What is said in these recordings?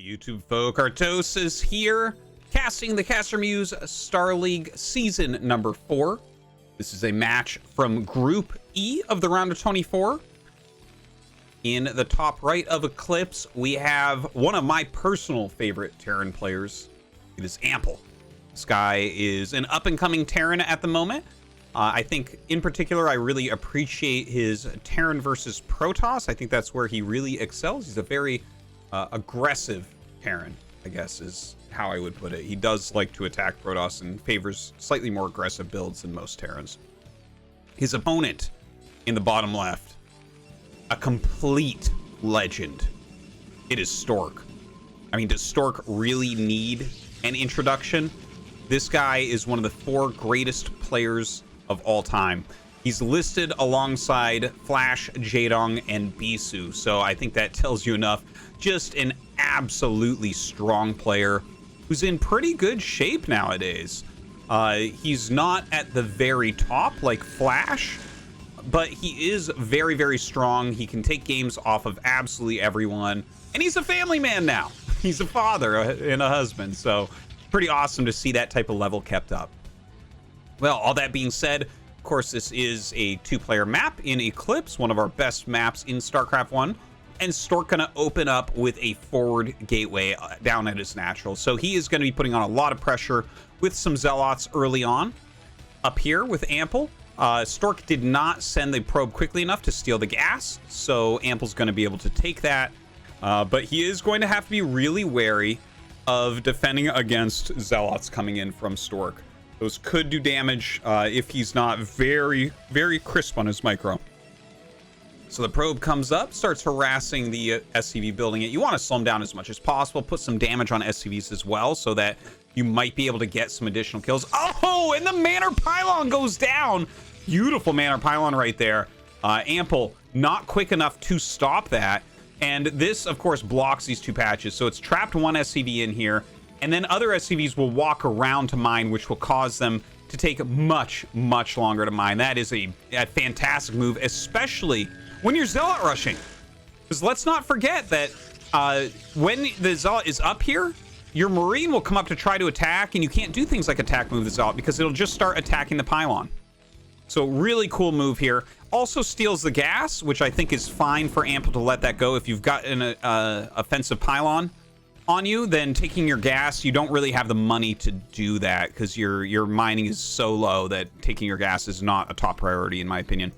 YouTube folk, Protoss is here, casting the CasterMuse Star League Season number 4. This is a match from Group E of the round of 24. In the top right of Eclipse, we have one of my personal favorite Terran players. It is Ample. This guy is an up-and-coming Terran at the moment. I think, in particular, I really appreciate his Terran versus Protoss. I think that's where he really excels. He's a very aggressive Terran, I guess, is how I would put it. He does like to attack Protoss and favors slightly more aggressive builds than most Terrans. His opponent in the bottom left, a complete legend. It is Stork. I mean, does Stork really need an introduction? This guy is one of the 4 greatest players of all time. He's listed alongside Flash, Jaedong, and Bisu, so I think that tells you enough. Just an absolutely strong player who's in pretty good shape nowadays. He's not at the very top like Flash, but he is very, very strong. He can take games off of absolutely everyone, and he's a family man now. He's a father and a husband, so pretty awesome to see that type of level kept up. Well, all that being said, of course, this is a 2-player map in Eclipse, one of our best maps in StarCraft 1, and Stork gonna open up with a forward gateway down at his natural. So he is gonna be putting on a lot of pressure with some Zealots early on. Up here with Ample, Stork did not send the probe quickly enough to steal the gas, so Ample's gonna be able to take that, but he is going to have to be really wary of defending against Zealots coming in from Stork. Those could do damage if he's not very, very crisp on his micro. So the probe comes up, starts harassing the SCV building it. You want to slow him down as much as possible, put some damage on SCVs as well, so that you might be able to get some additional kills. Oh, and the Manor Pylon goes down. Beautiful Manor Pylon right there. Ample not quick enough to stop that. And this, of course, blocks these 2 patches. So it's trapped 1 SCV in here, and then other SCVs will walk around to mine, which will cause them to take much, much longer to mine. That is a fantastic move, especially when you're Zealot rushing. Because let's not forget that when the Zealot is up here, your Marine will come up to try to attack, and you can't do things like attack move the Zealot because it'll just start attacking the pylon. So really cool move here. Also steals the gas, which I think is fine for Ample to let that go. If you've got an offensive pylon on you, then taking your gas, you don't really have the money to do that because your mining is so low that taking your gas is not a top priority in my opinion.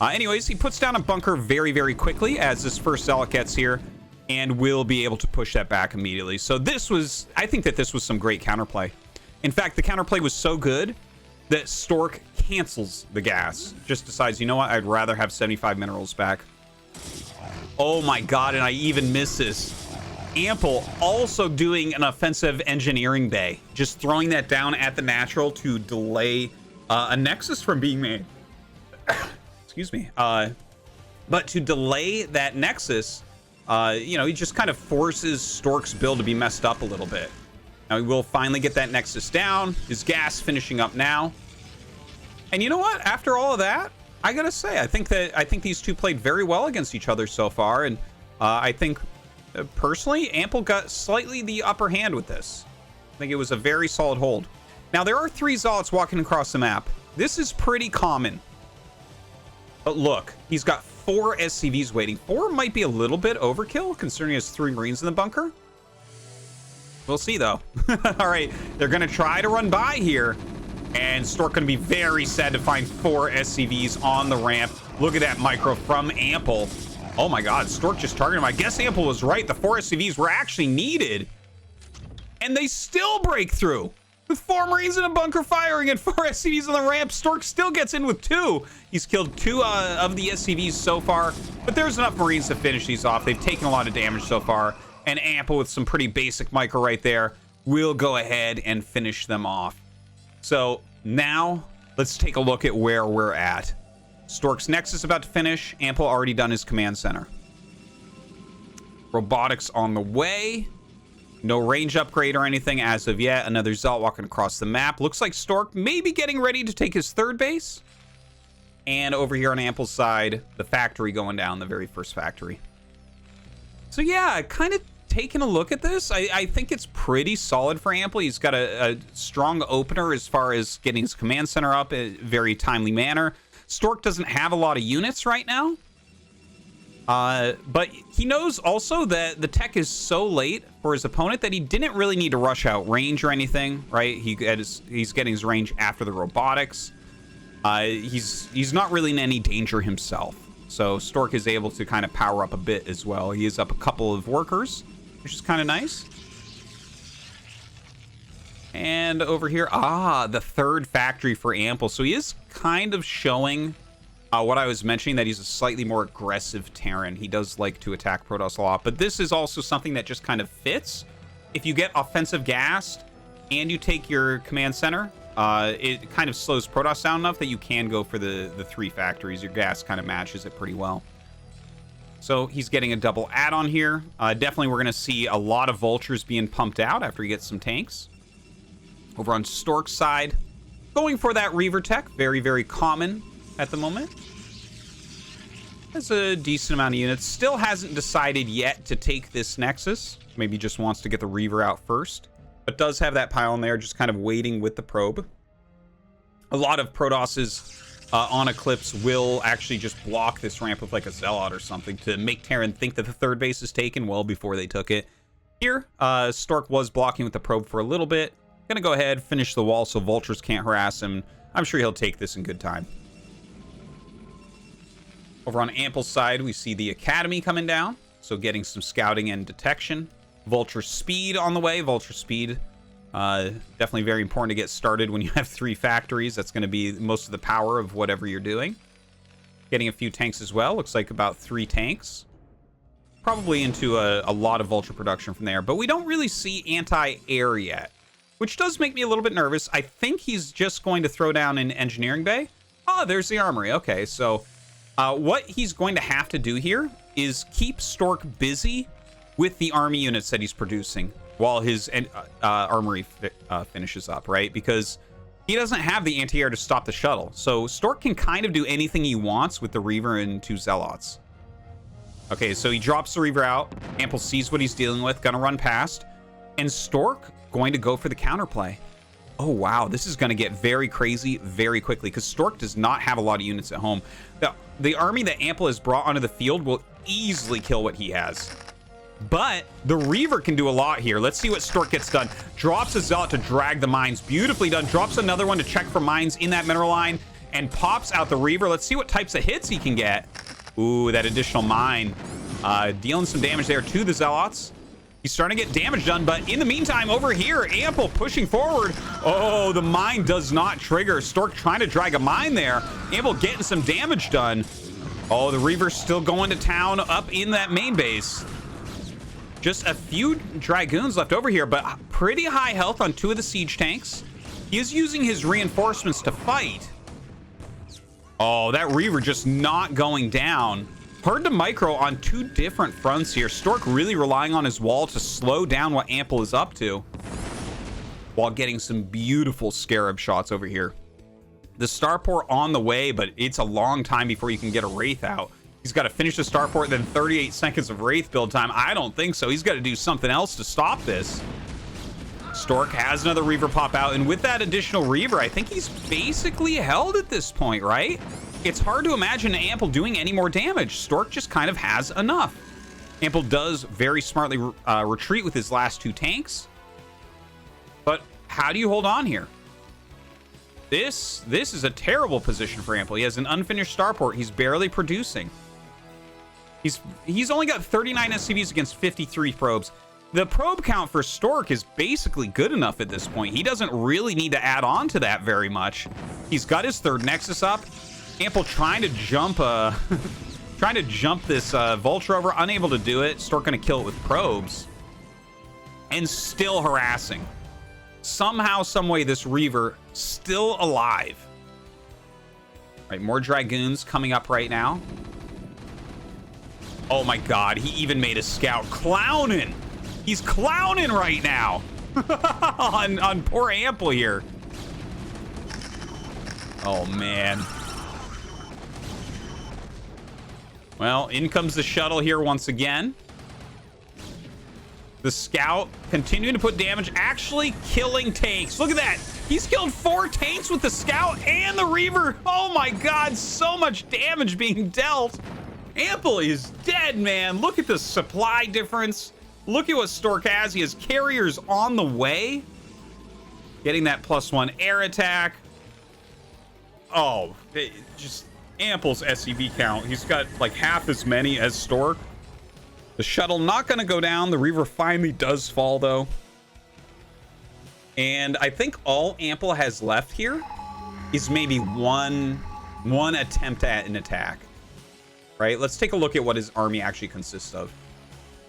Anyways, he puts down a bunker very, very quickly as this first Zealot gets here and will be able to push that back immediately. So this was, I think that this was some great counterplay. In fact, the counterplay was so good that Stork cancels the gas. Just decides, you know what, I'd rather have 75 minerals back. Oh my god, and I even miss this. Ample also doing an offensive engineering bay, just throwing that down at the natural to delay a nexus from being made. Excuse me. But to delay that nexus, you know, he just kind of forces Stork's build to be messed up a little bit. Now we will finally get that nexus down. His gas finishing up now. And you know what? After all of that, I gotta say, I think these 2 played very well against each other so far, and I think personally, Ample got slightly the upper hand with this. I think it was a very solid hold. Now, there are 3 Zealots walking across the map. This is pretty common. But look, he's got 4 SCVs waiting. 4 might be a little bit overkill, considering he has 3 Marines in the bunker. We'll see, though. All right, they're going to try to run by here. And Stork going to be very sad to find 4 SCVs on the ramp. Look at that micro from Ample. Oh my god, Stork just targeted him. I guess Ample was right. The 4 SCVs were actually needed. And they still break through. With 4 Marines in a bunker firing and 4 SCVs on the ramp, Stork still gets in with 2. He's killed 2 of the SCVs so far. But there's enough Marines to finish these off. They've taken a lot of damage so far. And Ample with some pretty basic micro right there will go ahead and finish them off. So now let's take a look at where we're at. Stork's Nexus about to finish. Ample already done his command center. Robotics on the way. No range upgrade or anything as of yet. Another Zealot walking across the map. Looks like Stork may be getting ready to take his 3rd base. And over here on Ample's side, the factory going down, the very first factory. So yeah, kind of taken a look at this. I think it's pretty solid for Ample. He's got a strong opener as far as getting his command center up in a very timely manner. Stork doesn't have a lot of units right now. But he knows also that the tech is so late for his opponent that he didn't really need to rush out range or anything, right? He's getting his range after the robotics. He's not really in any danger himself. So Stork is able to kind of power up a bit as well. He is up a couple of workers, which is kind of nice. And over here, the third factory for Ample. So he is kind of showing what I was mentioning, that he's a slightly more aggressive Terran. He does like to attack Protoss a lot, but this is also something that just kind of fits. If you get offensive gassed and you take your command center, it kind of slows Protoss down enough that you can go for the 3 factories. Your gas kind of matches it pretty well. So he's getting a double add-on here. Definitely we're going to see a lot of vultures being pumped out after he gets some tanks. Over on Stork's side, going for that Reaver tech. Very, very common at the moment. Has a decent amount of units. Still hasn't decided yet to take this Nexus. Maybe just wants to get the Reaver out first. But does have that pile in there, just kind of waiting with the probe. A lot of Protosses on Eclipse will actually just block this ramp with like a Zealot or something to make Terran think that the third base is taken well before they took it. Here, Stork was blocking with the probe for a little bit. Gonna go ahead, finish the wall so vultures can't harass him. I'm sure he'll take this in good time. Over on Ample's side, we see the Academy coming down. So getting some scouting and detection. Vulture speed on the way. Vulture speed, definitely very important to get started when you have 3 factories. That's going to be most of the power of whatever you're doing. Getting a few tanks as well. Looks like about 3 tanks. Probably into a lot of vulture production from there. But we don't really see anti-air yet, which does make me a little bit nervous. I think he's just going to throw down an engineering bay. Oh, there's the armory. Okay, so what he's going to have to do here is keep Stork busy with the army units that he's producing while his armory finishes up, right? Because he doesn't have the anti-air to stop the shuttle. So Stork can kind of do anything he wants with the Reaver and 2 Zealots. Okay, so he drops the Reaver out. Ample sees what he's dealing with, gonna run past. And Stork going to go for the counterplay. Oh, wow, this is gonna get very crazy very quickly because Stork does not have a lot of units at home. The army that Ample has brought onto the field will easily kill what he has. But the Reaver can do a lot here. Let's see what Stork gets done. Drops a Zealot to drag the mines. Beautifully done. Drops another one to check for mines in that mineral line and pops out the Reaver. Let's see what types of hits he can get. Ooh, that additional mine. Dealing some damage there to the Zealots. He's starting to get damage done, but in the meantime, over here, Ample pushing forward. Oh, the mine does not trigger. Stork trying to drag a mine there. Ample getting some damage done. Oh, the Reaver's still going to town up in that main base. Just a few Dragoons left over here, but pretty high health on 2 of the siege tanks. He is using his reinforcements to fight. Oh, that Reaver just not going down. Hard to micro on 2 different fronts here. Stork really relying on his wall to slow down what Ample is up to, while getting some beautiful Scarab shots over here. The starport on the way, but it's a long time before you can get a Wraith out. He's got to finish the starport, then 38 seconds of Wraith build time. I don't think so. He's got to do something else to stop this. Stork has another Reaver pop out, and with that additional Reaver, I think he's basically held at this point, right? It's hard to imagine Ample doing any more damage. Stork just kind of has enough. Ample does very smartly retreat with his last 2 tanks. But how do you hold on here? This is a terrible position for Ample. He has an unfinished starport. He's barely producing. He's only got 39 SCVs against 53 probes. The probe count for Stork is basically good enough at this point. He doesn't really need to add on to that very much. He's got his 3rd Nexus up. Ample trying to jump this Vulture over, unable to do it. Stork gonna kill it with probes. And still harassing. Somehow, someway, this Reaver still alive. All right, more Dragoons coming up right now. Oh my god, he even made a scout. Clowning! He's clowning right now on poor Ample here. Oh, man. Well, in comes the shuttle here once again. The scout continuing to put damage, actually killing tanks. Look at that. He's killed 4 tanks with the scout and the reaver. Oh my god, so much damage being dealt. Ample is dead, man. Look at the supply difference. Look at what Stork has. He has carriers on the way. Getting that +1 air attack. Oh, just Ample's SCV count. He's got like half as many as Stork. The shuttle not going to go down. The reaver finally does fall, though. And I think all Ample has left here is maybe one attempt at an attack. Right? Let's take a look at what his army actually consists of.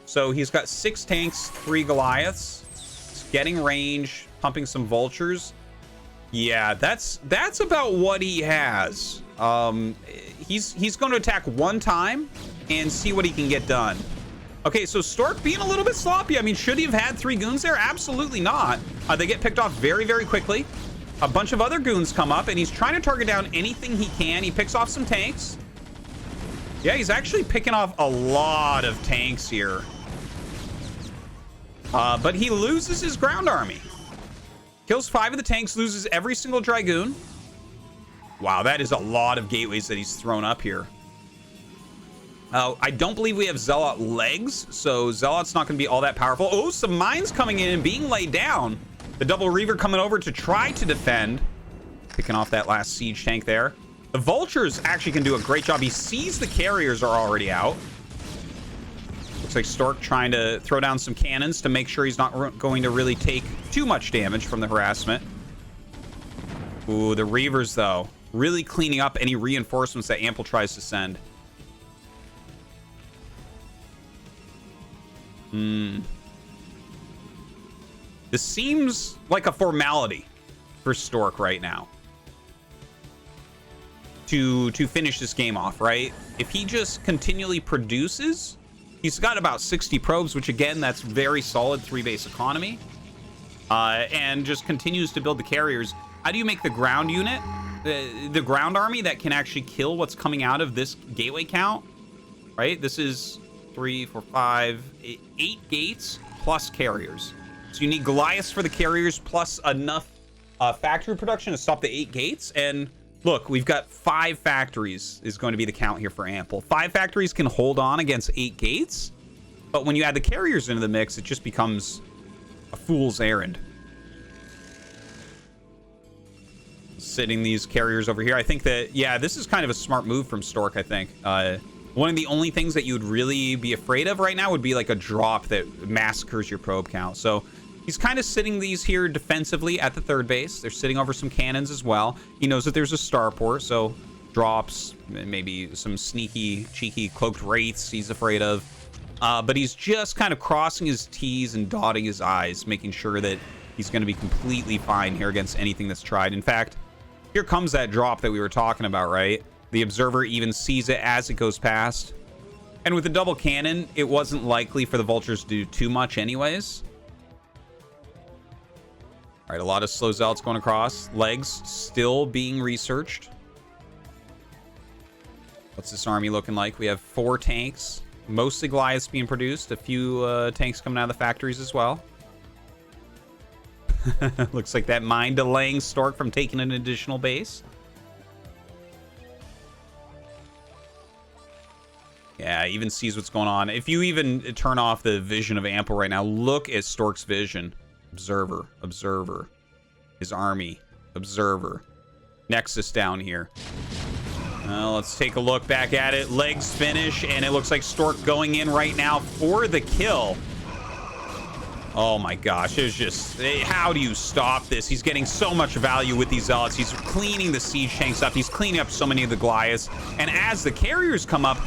So he's got 6 tanks, 3 Goliaths. He's getting range, pumping some vultures. Yeah, that's about what he has. He's going to attack 1 time and see what he can get done. Okay, so Stork being a little bit sloppy. I mean, should he have had 3 goons there? Absolutely not. They get picked off very, very quickly. A bunch of other goons come up, and he's trying to target down anything he can. He picks off some tanks. Yeah, he's actually picking off a lot of tanks here. But he loses his ground army. Kills 5 of the tanks, loses every single Dragoon. Wow, that is a lot of gateways that he's thrown up here. I don't believe we have Zealot legs, so Zealot's not going to be all that powerful. Oh, some mines coming in and being laid down. The double Reaver coming over to try to defend. Picking off that last siege tank there. The Vultures actually can do a great job. He sees the carriers are already out. Looks like Stork trying to throw down some cannons to make sure he's not going to really take too much damage from the harassment. Ooh, the Reavers, though. Really cleaning up any reinforcements that Ample tries to send. This seems like a formality for Stork right now to finish this game off, right? If he just continually produces, he's got about 60 probes, which again, that's very solid 3-base economy, and just continues to build the carriers. How do you make the ground unit, the ground army that can actually kill what's coming out of this gateway count, right? This is 3, 4, 5, 8 gates plus carriers. So you need Goliaths for the carriers plus enough factory production to stop the 8 gates. And look, we've got 5 factories is going to be the count here for Ample. 5 factories can hold on against 8 gates. But when you add the carriers into the mix, it just becomes a fool's errand. Sitting these carriers over here. I think that, yeah, this is kind of a smart move from Stork, I think. One of the only things that you would really be afraid of right now would be like a drop that massacres your probe count. So he's kind of sitting these here defensively at the 3rd base. They're sitting over some cannons as well. He knows that there's a starport, so drops, maybe some sneaky, cheeky cloaked wraiths he's afraid of. But he's just kind of crossing his T's and dotting his I's, making sure that he's going to be completely fine here against anything that's tried. In fact, here comes that drop that we were talking about, right? The observer even sees it as it goes past. And with the double cannon, it wasn't likely for the Vultures to do too much anyways. All right, a lot of slow zealots going across. Legs still being researched. What's this army looking like? We have 4 tanks. Mostly Goliaths being produced. A few tanks coming out of the factories as well. Looks like that mine delaying Stork from taking an additional base. Yeah, even sees what's going on. If you even turn off the vision of Ample right now, look at Stork's vision. Observer, observer. His army, observer. Nexus down here. Let's take a look back at it. Legs finish, and it looks like Stork going in right now for the kill. Oh my gosh, it's just, how do you stop this? He's getting so much value with these zealots. He's cleaning the siege tanks up. He's cleaning up so many of the Goliaths. And as the carriers come up,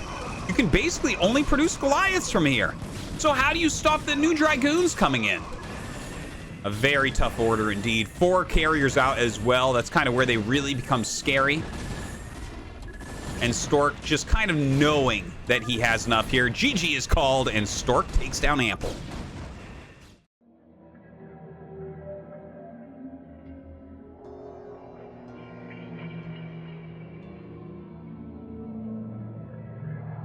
you can basically only produce Goliaths from here. So how do you stop the new Dragoons coming in? A very tough order indeed. 4 carriers out as well. That's kind of where they really become scary. And Stork just kind of knowing that he has enough here. GG is called, and Stork takes down Ample.